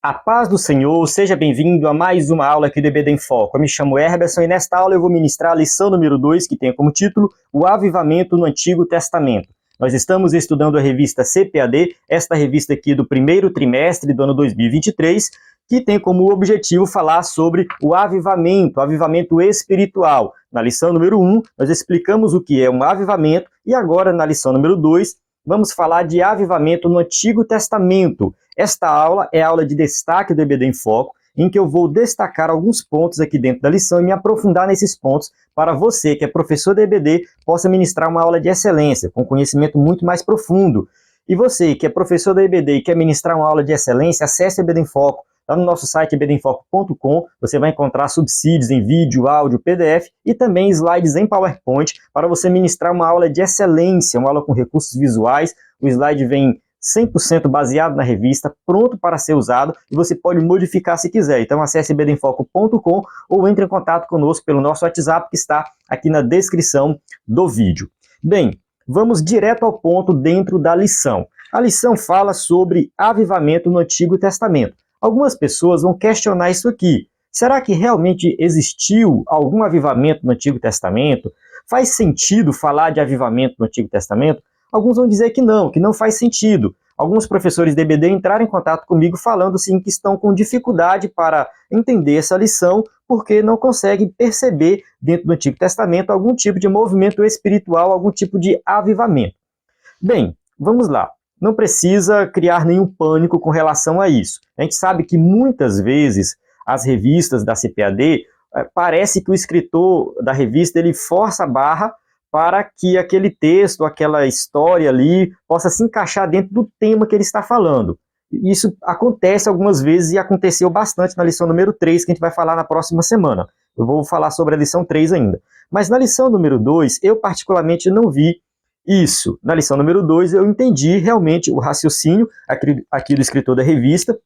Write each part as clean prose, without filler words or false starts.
A paz do Senhor, seja bem-vindo a mais uma aula aqui do EBD em Foco. Eu me chamo Herberson e nesta aula eu vou ministrar a lição número 2, que tem como título O Avivamento no Antigo Testamento. Nós estamos estudando a revista CPAD, esta revista aqui do primeiro trimestre do ano 2023, que tem como objetivo falar sobre o avivamento espiritual. Na lição número 1, nós explicamos o que é um avivamento e agora na lição número 2, vamos falar de avivamento no Antigo Testamento. Esta aula é a aula de destaque do EBD em Foco, em que eu vou destacar alguns pontos aqui dentro da lição e me aprofundar nesses pontos para você, que é professor do EBD, possa ministrar uma aula de excelência, com conhecimento muito mais profundo. E você, que é professor da EBD e quer ministrar uma aula de excelência, acesse o EBD em Foco. Lá no nosso site ebdemfoco.com, você vai encontrar subsídios em vídeo, áudio, PDF e também slides em PowerPoint para você ministrar uma aula de excelência, uma aula com recursos visuais. O slide vem 100% baseado na revista, pronto para ser usado e você pode modificar se quiser. Então acesse ebdemfoco.com ou entre em contato conosco pelo nosso WhatsApp que está aqui na descrição do vídeo. Bem, vamos direto ao ponto dentro da lição. A lição fala sobre avivamento no Antigo Testamento. Algumas pessoas vão questionar isso aqui. Será que realmente existiu algum avivamento no Antigo Testamento? Faz sentido falar de avivamento no Antigo Testamento? Alguns vão dizer que não faz sentido. Alguns professores de EBD entraram em contato comigo falando sim, que estão com dificuldade para entender essa lição porque não conseguem perceber dentro do Antigo Testamento algum tipo de movimento espiritual, algum tipo de avivamento. Bem, vamos lá. Não precisa criar nenhum pânico com relação a isso. A gente sabe que muitas vezes as revistas da CPAD, parece que o escritor da revista ele força a barra para que aquele texto, aquela história ali, possa se encaixar dentro do tema que ele está falando. Isso acontece algumas vezes e aconteceu bastante na lição número 3, que a gente vai falar na próxima semana. Eu vou falar sobre a lição 3 ainda. Mas na lição número 2, eu particularmente não vi isso. Na lição número 2, eu entendi realmente o raciocínio aqui do escritor da revista,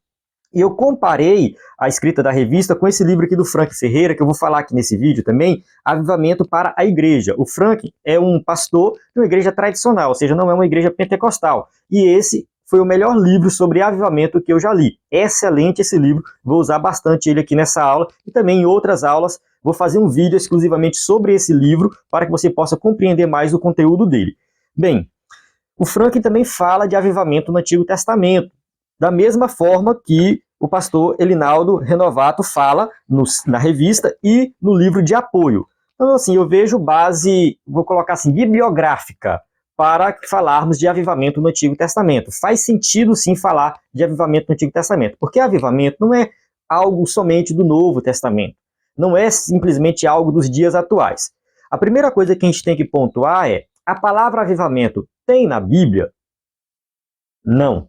e eu comparei a escrita da revista com esse livro aqui do Frank Ferreira, que eu vou falar aqui nesse vídeo também, Avivamento para a Igreja. O Frank é um pastor de uma igreja tradicional, ou seja, não é uma igreja pentecostal. E esse foi o melhor livro sobre avivamento que eu já li. Excelente esse livro, vou usar bastante ele aqui nessa aula, e também em outras aulas vou fazer um vídeo exclusivamente sobre esse livro, para que você possa compreender mais o conteúdo dele. Bem, o Frank também fala de avivamento no Antigo Testamento, da mesma forma que o pastor Elinaldo Renovato fala na revista e no livro de apoio. Então, assim, eu vejo base, vou colocar assim, bibliográfica, para falarmos de avivamento no Antigo Testamento. Faz sentido, sim, falar de avivamento no Antigo Testamento, porque avivamento não é algo somente do Novo Testamento, não é simplesmente algo dos dias atuais. A primeira coisa que a gente tem que pontuar é: a palavra avivamento tem na Bíblia? Não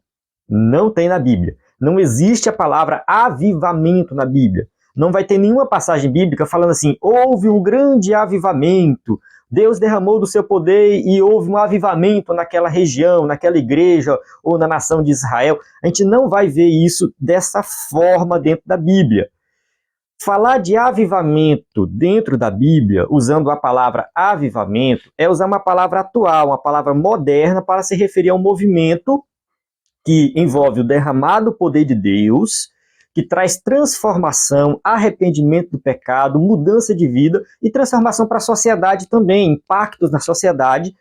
tem na Bíblia. Não existe a palavra avivamento na Bíblia. Não vai ter nenhuma passagem bíblica falando assim: houve um grande avivamento, Deus derramou do seu poder e houve um avivamento naquela região, naquela igreja ou na nação de Israel. A gente não vai ver isso dessa forma dentro da Bíblia. Falar de avivamento dentro da Bíblia, usando a palavra avivamento, é usar uma palavra atual, uma palavra moderna para se referir a um movimento que envolve o derramado poder de Deus, que traz transformação, arrependimento do pecado, mudança de vida e transformação para a sociedade também, impactos na sociedade,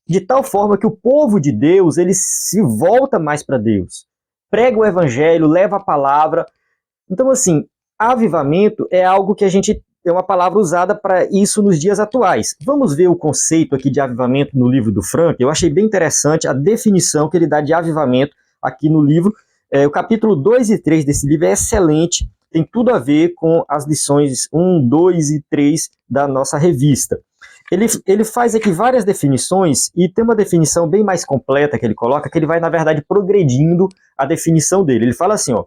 de tal forma que o povo de Deus ele se volta mais para Deus, prega o evangelho, leva a palavra. Então, assim, avivamento é algo que é uma palavra usada para isso nos dias atuais. Vamos ver o conceito aqui de avivamento no livro do Frank. Eu achei bem interessante a definição que ele dá de avivamento aqui no livro. O capítulo 2 e 3 desse livro é excelente, tem tudo a ver com as lições 1, 2 e 3 da nossa revista. Ele faz aqui várias definições e tem uma definição bem mais completa que ele coloca, que ele vai, na verdade, progredindo a definição dele. Ele fala assim, ó: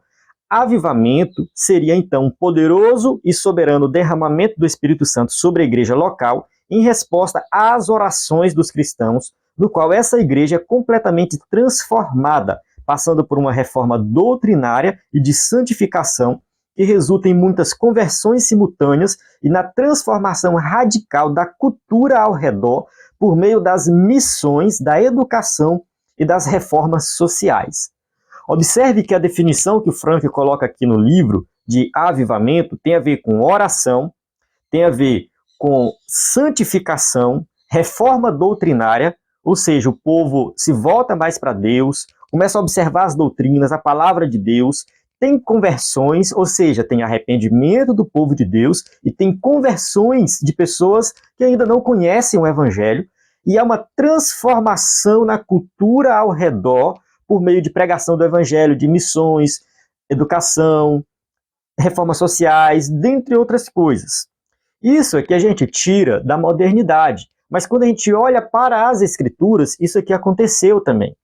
avivamento seria, então, um poderoso e soberano derramamento do Espírito Santo sobre a igreja local em resposta às orações dos cristãos, no qual essa igreja é completamente transformada, passando por uma reforma doutrinária e de santificação que resulta em muitas conversões simultâneas e na transformação radical da cultura ao redor por meio das missões, da educação e das reformas sociais. Observe que a definição que o Frankl coloca aqui no livro de avivamento tem a ver com oração, tem a ver com santificação, reforma doutrinária, ou seja, o povo se volta mais para Deus, começa a observar as doutrinas, a palavra de Deus, tem conversões, ou seja, tem arrependimento do povo de Deus e tem conversões de pessoas que ainda não conhecem o Evangelho, e há uma transformação na cultura ao redor por meio de pregação do Evangelho, de missões, educação, reformas sociais, dentre outras coisas. Isso é que a gente tira da modernidade, mas quando a gente olha para as Escrituras, isso aqui aconteceu também.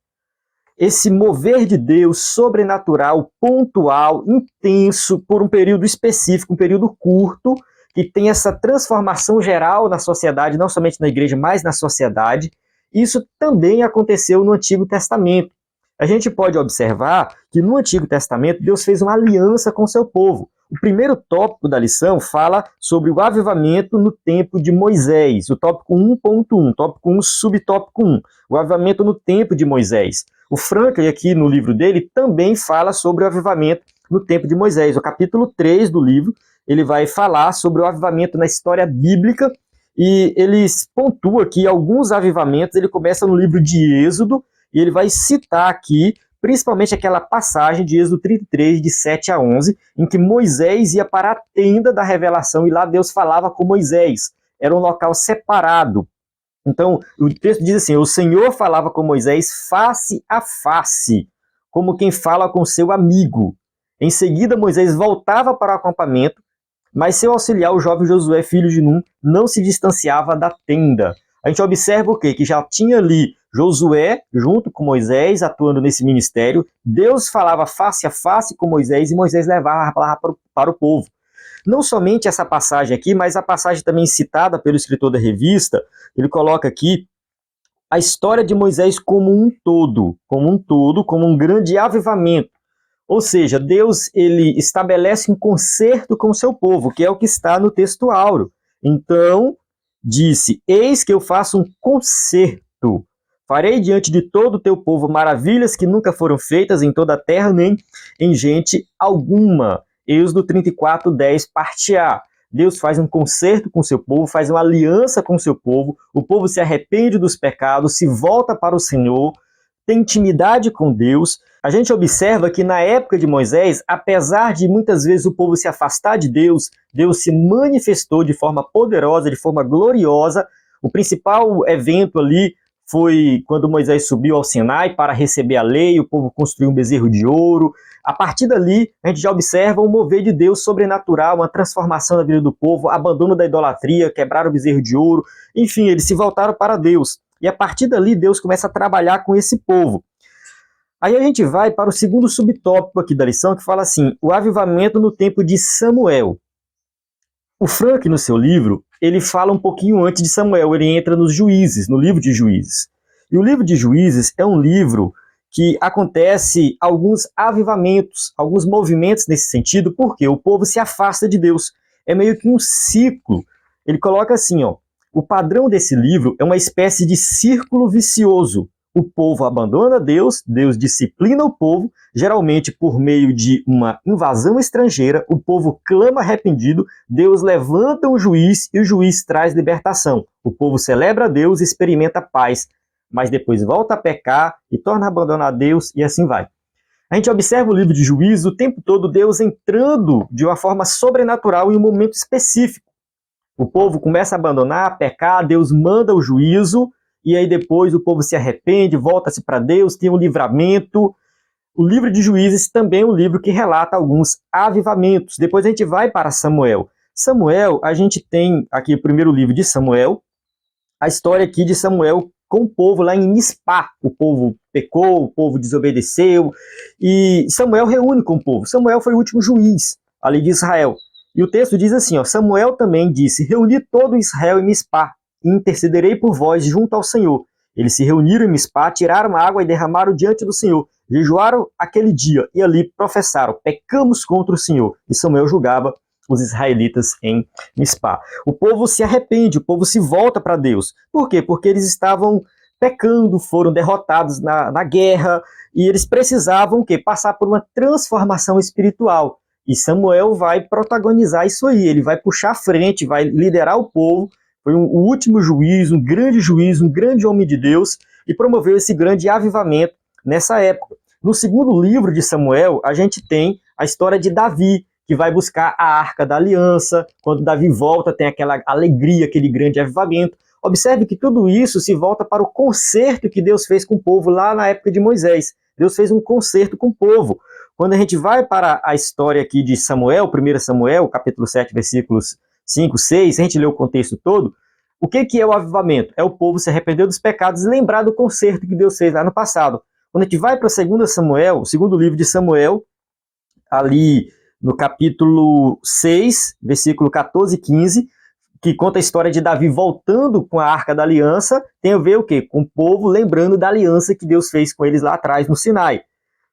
Esse mover de Deus sobrenatural, pontual, intenso, por um período específico, um período curto, que tem essa transformação geral na sociedade, não somente na igreja, mas na sociedade, isso também aconteceu no Antigo Testamento. A gente pode observar que no Antigo Testamento Deus fez uma aliança com o seu povo. O primeiro tópico da lição fala sobre o avivamento no tempo de Moisés, o tópico 1.1, tópico 1, subtópico 1, o avivamento no tempo de Moisés. O Frankl, aqui no livro dele, também fala sobre o avivamento no tempo de Moisés. O capítulo 3 do livro, ele vai falar sobre o avivamento na história bíblica, e ele pontua aqui alguns avivamentos. Ele começa no livro de Êxodo, e ele vai citar aqui, principalmente aquela passagem de Êxodo 33, de 7 a 11, em que Moisés ia para a tenda da revelação, e lá Deus falava com Moisés. Era um local separado. Então, o texto diz assim: o Senhor falava com Moisés face a face, como quem fala com seu amigo. Em seguida, Moisés voltava para o acampamento, mas seu auxiliar, o jovem Josué, filho de Num, não se distanciava da tenda. A gente observa o quê? Que já tinha ali Josué, junto com Moisés, atuando nesse ministério. Deus falava face a face com Moisés e Moisés levava a palavra para o povo. Não somente essa passagem aqui, mas a passagem também citada pelo escritor da revista, ele coloca aqui a história de Moisés como um todo, como um grande avivamento. Ou seja, Deus ele estabelece um concerto com o seu povo, que é o que está no texto áureo. Então, disse: eis que eu faço um concerto. Farei diante de todo o teu povo maravilhas que nunca foram feitas em toda a terra, nem em gente alguma. Êxodo 34, 10, parte A. Deus faz um concerto com o seu povo, faz uma aliança com o seu povo, o povo se arrepende dos pecados, se volta para o Senhor, tem intimidade com Deus. A gente observa que na época de Moisés, apesar de muitas vezes o povo se afastar de Deus, Deus se manifestou de forma poderosa, de forma gloriosa. O principal evento ali foi quando Moisés subiu ao Sinai para receber a lei, o povo construiu um bezerro de ouro. A partir dali, a gente já observa um mover de Deus sobrenatural, uma transformação na vida do povo, abandono da idolatria, quebraram o bezerro de ouro. Enfim, eles se voltaram para Deus. E a partir dali, Deus começa a trabalhar com esse povo. Aí a gente vai para o segundo subtópico aqui da lição, que fala assim: o avivamento no tempo de Samuel. O Frankl, no seu livro, ele fala um pouquinho antes de Samuel, ele entra nos Juízes, no livro de Juízes. E o livro de Juízes é um livro que acontece alguns avivamentos, alguns movimentos nesse sentido, porque o povo se afasta de Deus. É meio que um ciclo. Ele coloca assim, ó: o padrão desse livro é uma espécie de círculo vicioso. O povo abandona Deus, Deus disciplina o povo, geralmente por meio de uma invasão estrangeira, o povo clama arrependido, Deus levanta um juiz e o juiz traz libertação. O povo celebra Deus e experimenta paz, mas depois volta a pecar e torna a abandonar Deus e assim vai. A gente observa o livro de Juízes o tempo todo, Deus entrando de uma forma sobrenatural em um momento específico. O povo começa a abandonar, a pecar, Deus manda o juízo, e aí depois o povo se arrepende, volta-se para Deus, tem um livramento. O livro de Juízes também é um livro que relata alguns avivamentos. Depois a gente vai para Samuel. Samuel, a gente tem aqui o primeiro livro de Samuel, a história aqui de Samuel com o povo lá em Mispá. O povo pecou, o povo desobedeceu, e Samuel reúne com o povo. Samuel foi o último juiz ali de Israel. E o texto diz assim, ó: Samuel também disse: reuni todo Israel em Mispá, e intercederei por vós junto ao Senhor. Eles se reuniram em Mispá, tiraram água e derramaram diante do Senhor. Jejuaram aquele dia e ali professaram: pecamos contra o Senhor. E Samuel julgava os israelitas em Mispá. O povo se arrepende, o povo se volta para Deus. Por quê? Porque eles estavam pecando, foram derrotados na guerra, e eles precisavam o quê? Passar por uma transformação espiritual. E Samuel vai protagonizar isso aí, ele vai puxar a frente, vai liderar o povo, foi o último juiz, um grande homem de Deus, e promoveu esse grande avivamento nessa época. No segundo livro de Samuel, a gente tem a história de Davi, que vai buscar a Arca da Aliança. Quando Davi volta, tem aquela alegria, aquele grande avivamento. Observe que tudo isso se volta para o concerto que Deus fez com o povo lá na época de Moisés. Deus fez um concerto com o povo. Quando a gente vai para a história aqui de Samuel, 1 Samuel, capítulo 7, versículos 5, 6, a gente lê o contexto todo, o que é o avivamento? É o povo se arrepender dos pecados e lembrar do concerto que Deus fez lá no passado. Quando a gente vai para 2 Samuel, o segundo livro de Samuel, ali no capítulo 6, versículo 14 e 15, que conta a história de Davi voltando com a Arca da Aliança, tem a ver o quê? Com o povo lembrando da aliança que Deus fez com eles lá atrás no Sinai.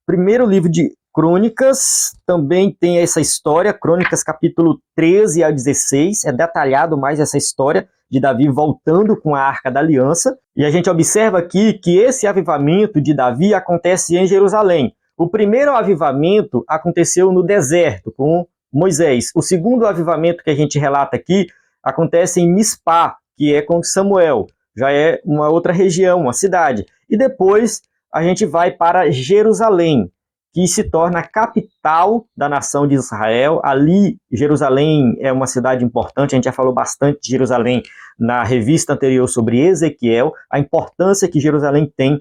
Primeiro livro de Crônicas também tem essa história, Crônicas capítulo 13 a 16, é detalhado mais essa história de Davi voltando com a Arca da Aliança, e a gente observa aqui que esse avivamento de Davi acontece em Jerusalém. O primeiro avivamento aconteceu no deserto, com Moisés. O segundo avivamento que a gente relata aqui acontece em Mispá, que é com Samuel. Já é uma outra região, uma cidade. E depois a gente vai para Jerusalém, que se torna a capital da nação de Israel. Ali, Jerusalém é uma cidade importante, a gente já falou bastante de Jerusalém na revista anterior sobre Ezequiel, a importância que Jerusalém tem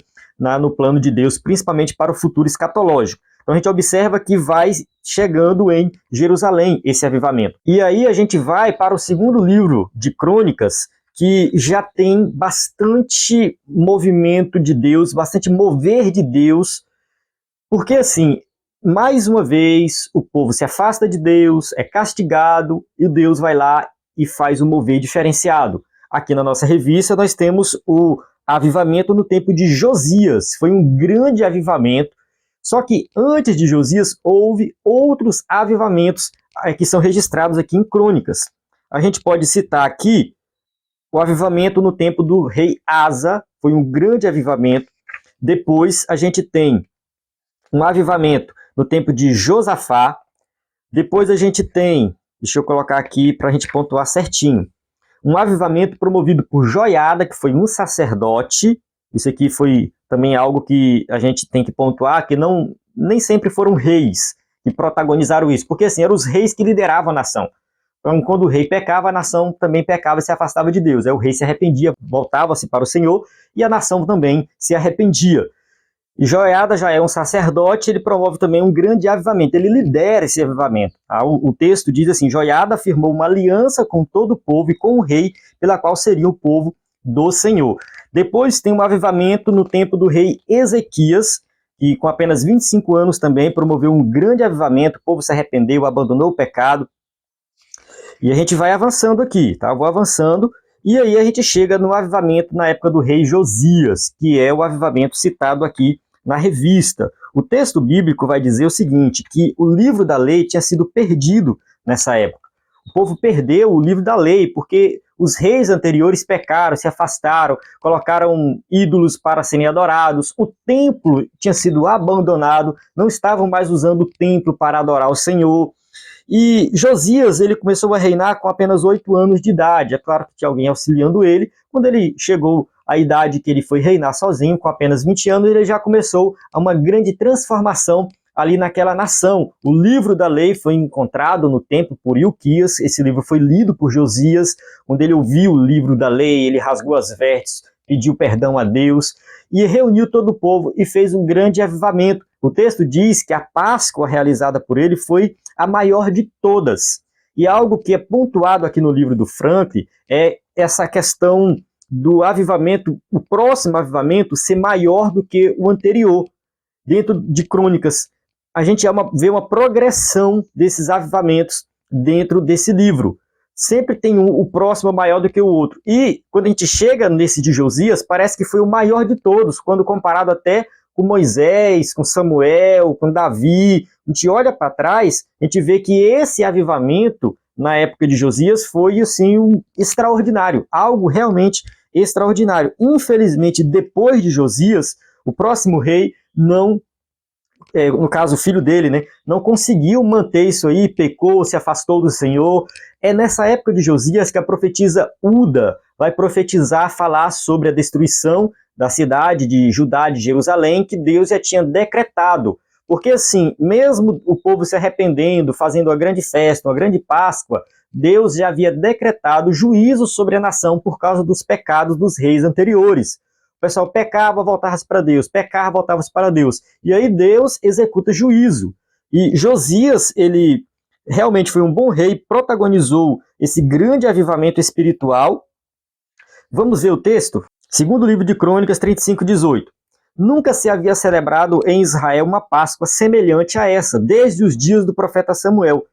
no plano de Deus, principalmente para o futuro escatológico. Então a gente observa que vai chegando em Jerusalém esse avivamento. E aí a gente vai para o segundo livro de Crônicas, que já tem bastante movimento de Deus, bastante mover de Deus, porque assim, mais uma vez, o povo se afasta de Deus, é castigado, e Deus vai lá e faz um mover diferenciado. Aqui na nossa revista nós temos o avivamento no tempo de Josias. Foi um grande avivamento, só que antes de Josias houve outros avivamentos que são registrados aqui em Crônicas. A gente pode citar aqui o avivamento no tempo do rei Asa, foi um grande avivamento. Depois a gente tem um avivamento no tempo de Josafá. Depois a gente tem, deixa eu colocar aqui para a gente pontuar certinho, um avivamento promovido por Joiada, que foi um sacerdote. Isso aqui foi também algo que a gente tem que pontuar, que nem sempre foram reis que protagonizaram isso, porque assim, eram os reis que lideravam a nação. Então, quando o rei pecava, a nação também pecava e se afastava de Deus. Aí o rei se arrependia, voltava-se para o Senhor, e a nação também se arrependia. E Joiada já é um sacerdote, ele promove também um grande avivamento, ele lidera esse avivamento. O texto diz assim: Joiada firmou uma aliança com todo o povo e com o rei, pela qual seria o povo do Senhor. Depois tem um avivamento no tempo do rei Ezequias, que com apenas 25 anos também promoveu um grande avivamento, o povo se arrependeu, abandonou o pecado. E a gente vai avançando aqui, tá? Eu vou avançando. E aí a gente chega no avivamento na época do rei Josias, que é o avivamento citado aqui na revista. O texto bíblico vai dizer o seguinte, que o livro da lei tinha sido perdido nessa época. O povo perdeu o livro da lei, porque os reis anteriores pecaram, se afastaram, colocaram ídolos para serem adorados, o templo tinha sido abandonado, não estavam mais usando o templo para adorar o Senhor. E Josias, ele começou a reinar com apenas 8 anos de idade. É claro que tinha alguém auxiliando ele. Quando ele chegou à idade que ele foi reinar sozinho, com apenas 20 anos, ele já começou uma grande transformação ali naquela nação. O livro da lei foi encontrado no templo por Ilquias. Esse livro foi lido por Josias. Quando ele ouviu o livro da lei, ele rasgou as vestes, pediu perdão a Deus e reuniu todo o povo e fez um grande avivamento. O texto diz que a Páscoa realizada por ele foi a maior de todas. E algo que é pontuado aqui no livro do Franklin é essa questão do avivamento, o próximo avivamento ser maior do que o anterior. Dentro de Crônicas, a gente vê uma progressão desses avivamentos dentro desse livro. Sempre tem o próximo maior do que o outro. E quando a gente chega nesse de Josias, parece que foi o maior de todos, quando comparado até com Moisés, com Samuel, com Davi. A gente olha para trás, a gente vê que esse avivamento, na época de Josias, foi assim, extraordinário, algo realmente extraordinário. Infelizmente, depois de Josias, o próximo rei não, no caso o filho dele, né, não conseguiu manter isso aí, pecou, se afastou do Senhor. É nessa época de Josias que a profetisa Uda vai profetizar, falar sobre a destruição da cidade de Judá, de Jerusalém, que Deus já tinha decretado. Porque assim, mesmo o povo se arrependendo, fazendo uma grande festa, uma grande Páscoa, Deus já havia decretado juízo sobre a nação por causa dos pecados dos reis anteriores. O pessoal pecava, voltava-se para Deus, pecava, voltava-se para Deus. E aí Deus executa juízo. E Josias, ele realmente foi um bom rei, protagonizou esse grande avivamento espiritual. Vamos ver o texto? Segundo livro de Crônicas 35:18. Nunca se havia celebrado em Israel uma Páscoa semelhante a essa, desde os dias do profeta Samuel.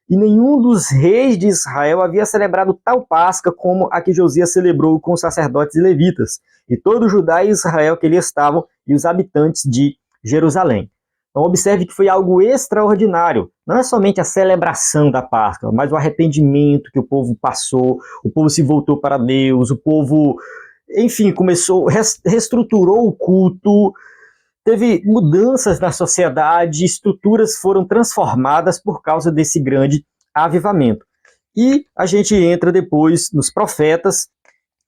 E nenhum dos reis de Israel havia celebrado tal Páscoa como a que Josias celebrou com os sacerdotes e levitas, e todo Judá e Israel que ali estavam, e os habitantes de Jerusalém. Então observe que foi algo extraordinário. Não é somente a celebração da Páscoa, mas o arrependimento que o povo passou, o povo se voltou para Deus, o povo, enfim, começou, reestruturou o culto, teve mudanças na sociedade, estruturas foram transformadas por causa desse grande avivamento. E a gente entra depois nos profetas.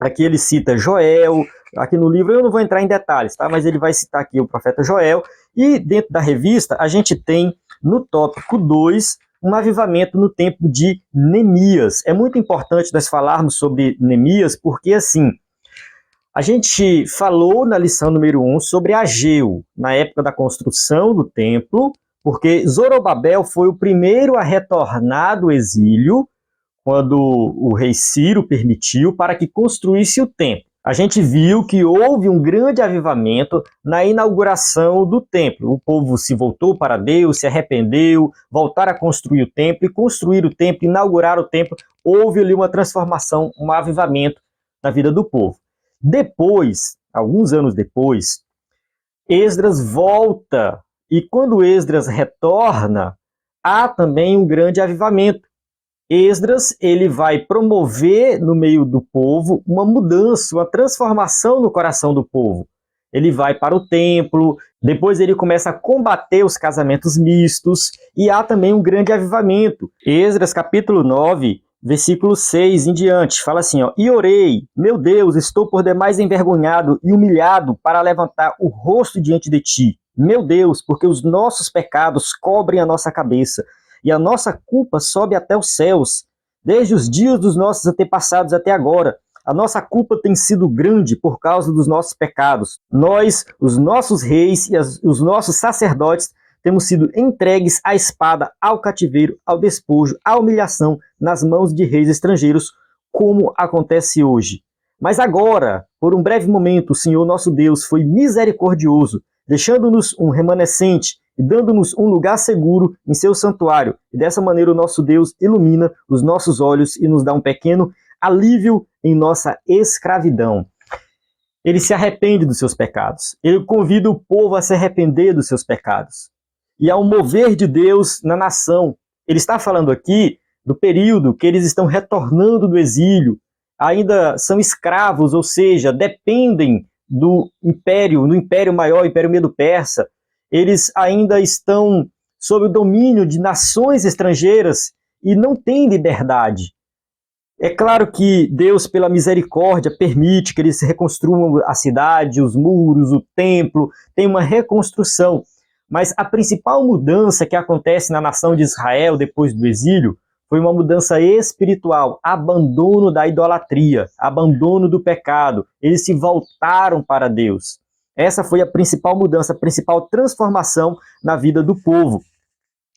Aqui ele cita Joel, aqui no livro eu não vou entrar em detalhes, tá? Mas ele vai citar aqui o profeta Joel, e dentro da revista a gente tem no tópico 2 um avivamento no tempo de Neemias. É muito importante nós falarmos sobre Neemias, porque assim, a gente falou na lição número 1 sobre Ageu, na época da construção do templo, porque Zorobabel foi o primeiro a retornar do exílio, quando o rei Ciro permitiu para que construísse o templo. A gente viu que houve um grande avivamento na inauguração do templo. O povo se voltou para Deus, se arrependeu, voltaram a construir o templo, e construir o templo, inaugurar o templo. Houve ali uma transformação, um avivamento na vida do povo. Depois, alguns anos depois, Esdras volta, e quando Esdras retorna, há também um grande avivamento. Esdras, ele vai promover no meio do povo uma mudança, uma transformação no coração do povo. Ele vai para o templo, depois ele começa a combater os casamentos mistos, e há também um grande avivamento. Esdras, capítulo 9, versículo 6 em diante, fala assim, ó: E orei, meu Deus, estou por demais envergonhado e humilhado para levantar o rosto diante de ti. Meu Deus, porque os nossos pecados cobrem a nossa cabeça, e a nossa culpa sobe até os céus. Desde os dias dos nossos antepassados até agora, a nossa culpa tem sido grande por causa dos nossos pecados. Nós, os nossos reis e os nossos sacerdotes, temos sido entregues à espada, ao cativeiro, ao despojo, à humilhação, nas mãos de reis estrangeiros, como acontece hoje. Mas agora, por um breve momento, o Senhor nosso Deus foi misericordioso, deixando-nos um remanescente e dando-nos um lugar seguro em seu santuário. E dessa maneira o nosso Deus ilumina os nossos olhos e nos dá um pequeno alívio em nossa escravidão. Ele se arrepende dos seus pecados. Ele convida o povo a se arrepender dos seus pecados. E há um mover de Deus na nação. Ele está falando aqui do período que eles estão retornando do exílio, ainda são escravos, ou seja, dependem do império maior, o Império Medo-Persa. Eles ainda estão sob o domínio de nações estrangeiras e não têm liberdade. É claro que Deus, pela misericórdia, permite que eles reconstruam a cidade, os muros, o templo, tem uma reconstrução. Mas a principal mudança que acontece na nação de Israel depois do exílio foi uma mudança espiritual, abandono da idolatria, abandono do pecado. Eles se voltaram para Deus. Essa foi a principal mudança, a principal transformação na vida do povo.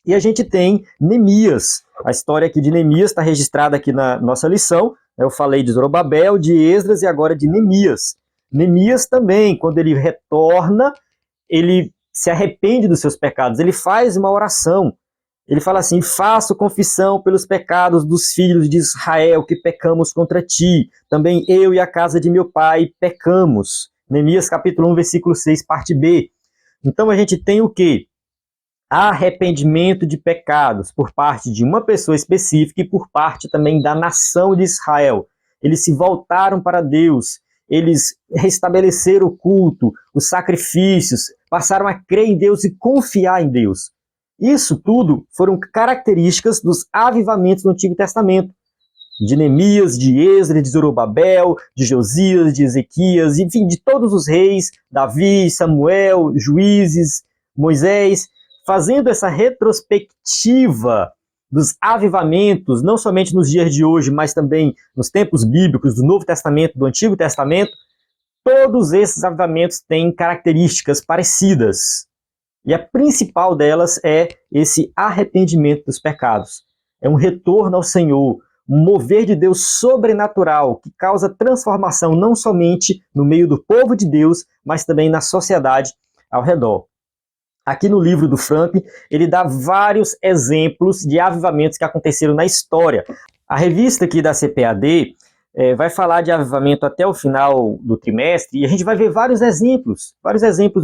E a gente tem Neemias. A história aqui de Neemias está registrada aqui na nossa lição. Eu falei de Zorobabel, de Esdras e agora de Neemias. Neemias também, quando ele retorna, ele se arrepende dos seus pecados, ele faz uma oração. Ele fala assim: faço confissão pelos pecados dos filhos de Israel que pecamos contra ti. Também eu e a casa de meu pai pecamos. Neemias capítulo 1, versículo 6, parte B. Então a gente tem o quê? Arrependimento de pecados por parte de uma pessoa específica e por parte também da nação de Israel. Eles se voltaram para Deus. eles restabeleceram o culto, os sacrifícios, passaram a crer em Deus e confiar em Deus. Isso tudo foram características dos avivamentos do Antigo Testamento. De Neemias, de Esdras, de Zorobabel, de Josias, de Ezequias, enfim, de todos os reis, Davi, Samuel, Juízes, Moisés, fazendo essa retrospectiva dos avivamentos, não somente nos dias de hoje, mas também nos tempos bíblicos, do Novo Testamento, do Antigo Testamento. Todos esses avivamentos têm características parecidas. E a principal delas é esse arrependimento dos pecados. É um retorno ao Senhor, um mover de Deus sobrenatural que causa transformação não somente no meio do povo de Deus, mas também na sociedade ao redor. Aqui no livro do Franklin, ele dá vários exemplos de avivamentos que aconteceram na história. A revista aqui da CPAD vai falar de avivamento até o final do trimestre, e a gente vai ver vários exemplos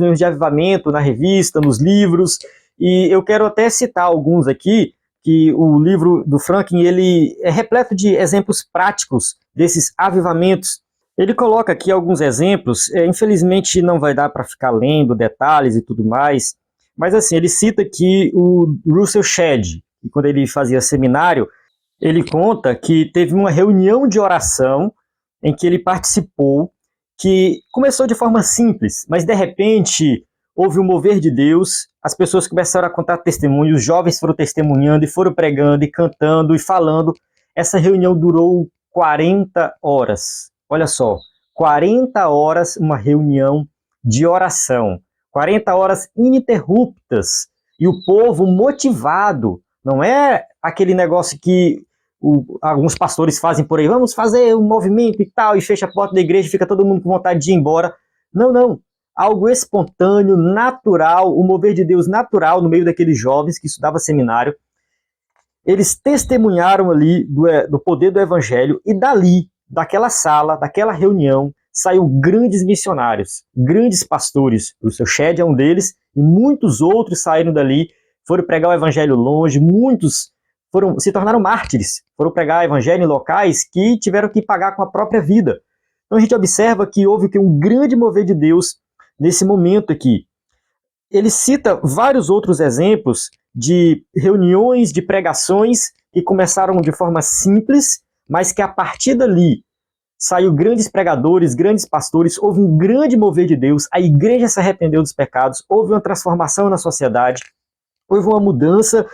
mesmo de avivamento na revista, nos livros, e eu quero até citar alguns aqui, que o livro do Franklin ele é repleto de exemplos práticos desses avivamentos. Ele coloca aqui alguns exemplos, infelizmente não vai dar para ficar lendo detalhes e tudo mais, mas assim, ele cita aqui o Russell Shedd, que quando ele fazia seminário, ele conta que teve uma reunião de oração em que ele participou, que começou de forma simples, mas de repente houve um mover de Deus, as pessoas começaram a contar testemunhos, os jovens foram testemunhando e foram pregando e cantando e falando. Essa reunião durou 40 horas. Olha só, 40 horas uma reunião de oração. 40 horas ininterruptas. E o povo motivado. Não é aquele negócio que alguns pastores fazem por aí, vamos fazer um movimento e tal, e fecha a porta da igreja e fica todo mundo com vontade de ir embora. Não, não. Algo espontâneo, natural, o mover de Deus natural no meio daqueles jovens que estudavam seminário. Eles testemunharam ali do poder do evangelho e dali, daquela sala, daquela reunião, saiu grandes missionários, grandes pastores. O Russell Shedd é um deles e muitos outros saíram dali, foram pregar o evangelho longe, muitos se tornaram mártires, foram pregar o evangelho em locais que tiveram que pagar com a própria vida. Então a gente observa que houve um grande mover de Deus nesse momento aqui. Ele cita vários outros exemplos de reuniões, de pregações que começaram de forma simples, mas que a partir dali saiu grandes pregadores, grandes pastores, houve um grande mover de Deus, a igreja se arrependeu dos pecados, houve uma transformação na sociedade, houve uma mudança,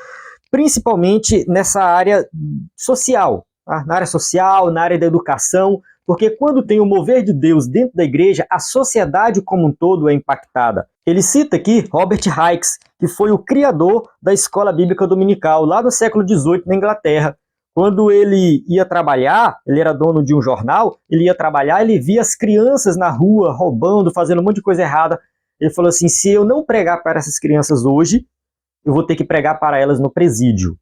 principalmente nessa área social, tá? Na área social, na área da educação, porque quando tem o mover de Deus dentro da igreja, a sociedade como um todo é impactada. Ele cita aqui Robert Hicks, que foi o criador da escola bíblica dominical, lá no século XVIII, na Inglaterra. Quando ele ia trabalhar, ele era dono de um jornal, ele ia trabalhar, ele via as crianças na rua roubando, fazendo um monte de coisa errada. Ele falou assim, se eu não pregar para essas crianças hoje, eu vou ter que pregar para elas no presídio.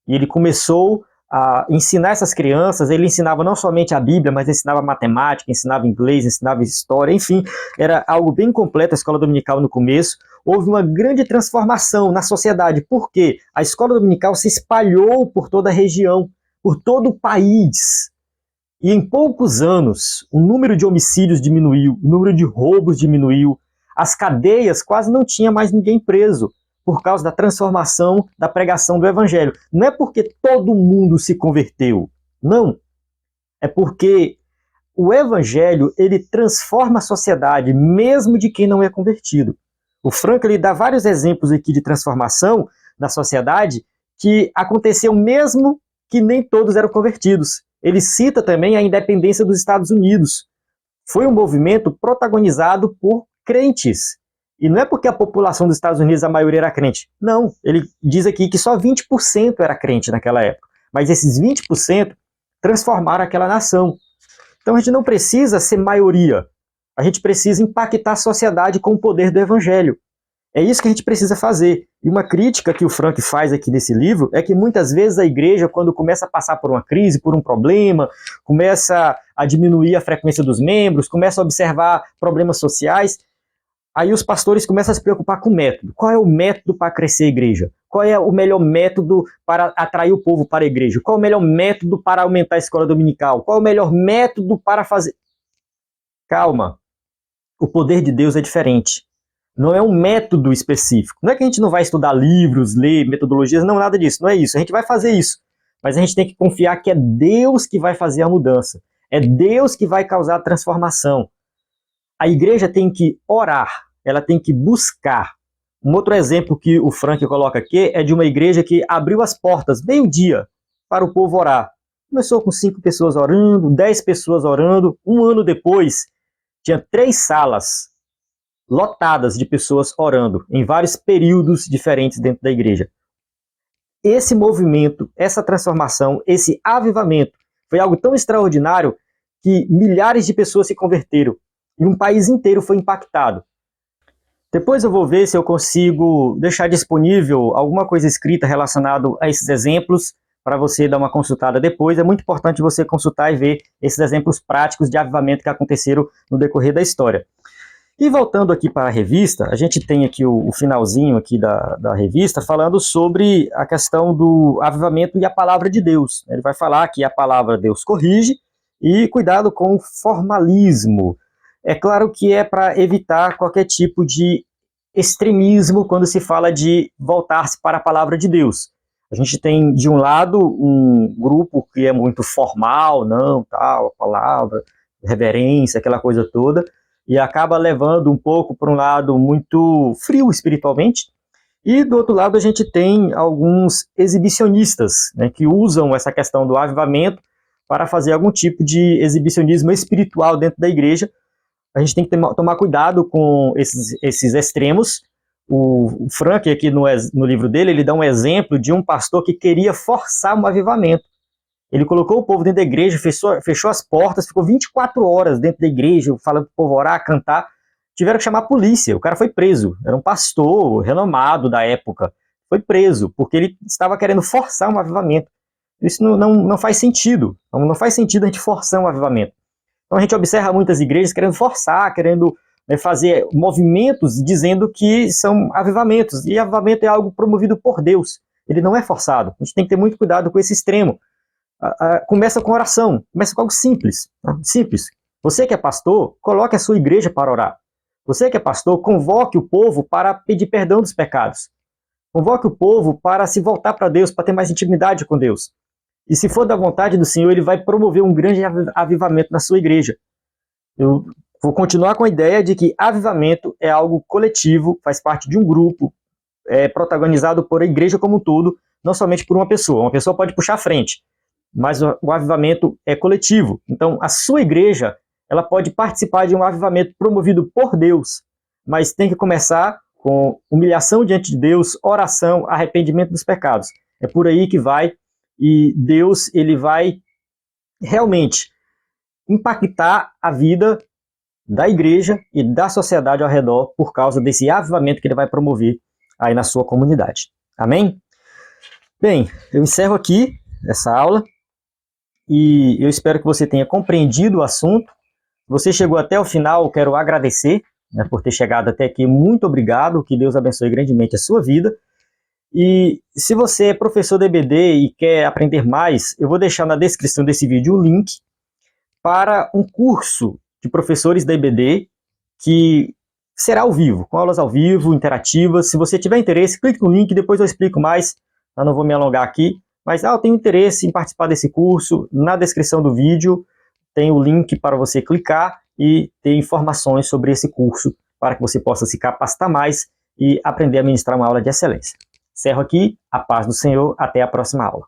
E ele começou a ensinar essas crianças, ele ensinava não somente a Bíblia, mas ensinava matemática, ensinava inglês, ensinava história, enfim, era algo bem completo a escola dominical no começo. Houve uma grande transformação na sociedade, porque a escola dominical se espalhou por toda a região, por todo o país. E em poucos anos, o número de homicídios diminuiu, o número de roubos diminuiu, as cadeias quase não tinha mais ninguém preso, por causa da transformação da pregação do evangelho. Não é porque todo mundo se converteu, não. É porque o evangelho, ele transforma a sociedade, mesmo de quem não é convertido. O Franklin dá vários exemplos aqui de transformação na sociedade que aconteceu mesmo que nem todos eram convertidos. Ele cita também a independência dos Estados Unidos. Foi um movimento protagonizado por crentes. E não é porque a população dos Estados Unidos, a maioria era crente. Não, ele diz aqui que só 20% era crente naquela época. Mas esses 20% transformaram aquela nação. Então a gente não precisa ser maioria. A gente precisa impactar a sociedade com o poder do evangelho. É isso que a gente precisa fazer. E uma crítica que o Frank faz aqui nesse livro é que muitas vezes a igreja, quando começa a passar por uma crise, por um problema, começa a diminuir a frequência dos membros, começa a observar problemas sociais, aí os pastores começam a se preocupar com o método. Qual é o método para crescer a igreja? Qual é o melhor método para atrair o povo para a igreja? Qual é o melhor método para aumentar a escola dominical? Qual é o melhor método para fazer... calma, o poder de Deus é diferente. Não é um método específico. Não é que a gente não vai estudar livros, ler metodologias, não, nada disso, não é isso. A gente vai fazer isso, mas a gente tem que confiar que é Deus que vai fazer a mudança. É Deus que vai causar a transformação. A igreja tem que orar, ela tem que buscar. Um outro exemplo que o Frank coloca aqui é de uma igreja que abriu as portas meio-dia para o povo orar. Começou com 5 pessoas orando, 10 pessoas orando. Um ano depois, tinha 3 salas lotadas de pessoas orando, em vários períodos diferentes dentro da igreja. Esse movimento, essa transformação, esse avivamento, foi algo tão extraordinário que milhares de pessoas se converteram e um país inteiro foi impactado. Depois eu vou ver se eu consigo deixar disponível alguma coisa escrita relacionada a esses exemplos para você dar uma consultada depois. É muito importante você consultar e ver esses exemplos práticos de avivamento que aconteceram no decorrer da história. E voltando aqui para a revista, a gente tem aqui o finalzinho aqui da revista falando sobre a questão do avivamento e a palavra de Deus. Ele vai falar que a palavra Deus corrige e cuidado com o formalismo. É claro que é para evitar qualquer tipo de extremismo quando se fala de voltar-se para a palavra de Deus. A gente tem, de um lado, um grupo que é muito formal, não, tal, a palavra, reverência, aquela coisa toda, e acaba levando um pouco para um lado muito frio espiritualmente. E, do outro lado, a gente tem alguns exibicionistas, né, que usam essa questão do avivamento para fazer algum tipo de exibicionismo espiritual dentro da igreja. A gente tem que tomar cuidado com esses extremos. O Frank, aqui no livro dele, ele dá um exemplo de um pastor que queria forçar um avivamento. Ele colocou o povo dentro da igreja, fechou as portas, ficou 24 horas dentro da igreja, falando para o povo orar, cantar. Tiveram que chamar a polícia, o cara foi preso. Era um pastor renomado da época. Foi preso, porque ele estava querendo forçar um avivamento. Isso não faz sentido. Não faz sentido a gente forçar um avivamento. Então a gente observa muitas igrejas querendo forçar, querendo fazer movimentos dizendo que são avivamentos. E avivamento é algo promovido por Deus. Ele não é forçado. A gente tem que ter muito cuidado com esse extremo. Começa com oração, começa com algo simples. Simples. Você que é pastor, coloque a sua igreja para orar. Você que é pastor, convoque o povo para pedir perdão dos pecados. Convoque o povo para se voltar para Deus, para ter mais intimidade com Deus. E se for da vontade do Senhor, ele vai promover um grande avivamento na sua igreja. Eu vou continuar com a ideia de que avivamento é algo coletivo, faz parte de um grupo, é protagonizado por a igreja como um todo, não somente por uma pessoa. Uma pessoa pode puxar a frente, mas o avivamento é coletivo. Então, a sua igreja, ela pode participar de um avivamento promovido por Deus, mas tem que começar com humilhação diante de Deus, oração, arrependimento dos pecados. É por aí que vai. E Deus, ele vai realmente impactar a vida da igreja e da sociedade ao redor por causa desse avivamento que ele vai promover aí na sua comunidade. Amém? Bem, eu encerro aqui essa aula e eu espero que você tenha compreendido o assunto. Se você chegou até o final, eu quero agradecer, né, por ter chegado até aqui. Muito obrigado, que Deus abençoe grandemente a sua vida. E se você é professor de EBD e quer aprender mais, eu vou deixar na descrição desse vídeo um link para um curso de professores da EBD que será ao vivo, com aulas ao vivo, interativas. Se você tiver interesse, clique no link, depois eu explico mais. Eu não vou me alongar aqui, mas eu tenho interesse em participar desse curso. Na descrição do vídeo tem o link para você clicar e ter informações sobre esse curso para que você possa se capacitar mais e aprender a ministrar uma aula de excelência. Encerro aqui, a paz do Senhor, até a próxima aula.